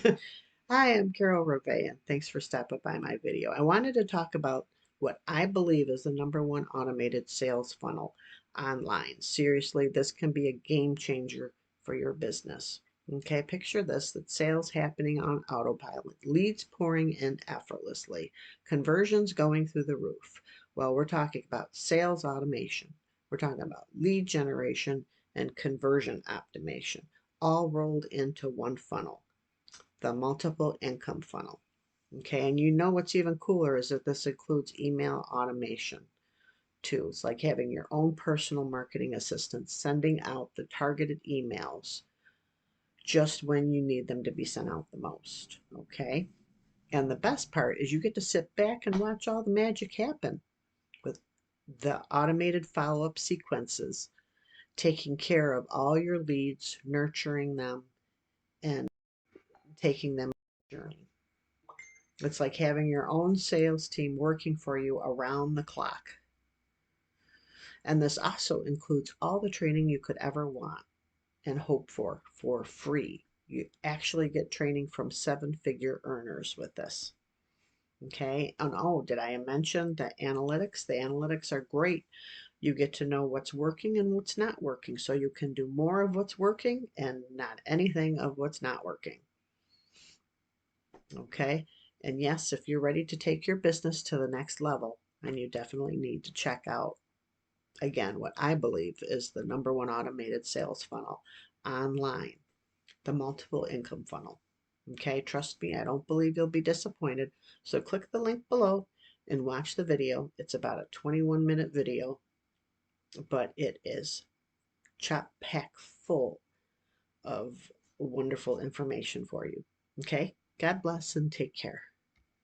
Hi, I'm Carol Rovet, and thanks for stopping by my video. I wanted to talk about what I believe is the #1 automated sales funnel online. Seriously, this can be a game changer for your business. Okay, picture this, that sales happening on autopilot, leads pouring in effortlessly, conversions going through the roof. Well, we're talking about sales automation. We're talking about lead generation and conversion optimization, all rolled into one funnel, the multiple income funnel. Okay, and you know what's even cooler is that this includes email automation too. It's like having your own personal marketing assistant sending out the targeted emails just when you need them to be sent out the most. Okay, and the best part is you get to sit back and watch all the magic happen with the automated follow up sequences, taking care of all your leads, nurturing them, and taking them on a journey. It's like having your own sales team working for you around the clock. And this also includes all the training you could ever want and hope for free. You actually get training from seven-figure earners with this. Okay. And oh, did I mention the analytics? The analytics are great. You get to know what's working and what's not working. So you can do more of what's working and not anything of what's not working. Okay. And yes, if you're ready to take your business to the next level, then you definitely need to check out, again, what I believe is the #1 automated sales funnel online, the multiple income funnel. Okay. Trust me, I don't believe you'll be disappointed. So click the link below and watch the video. It's about a 21-minute video, but it is chock pack full of wonderful information for you. Okay. God bless and take care.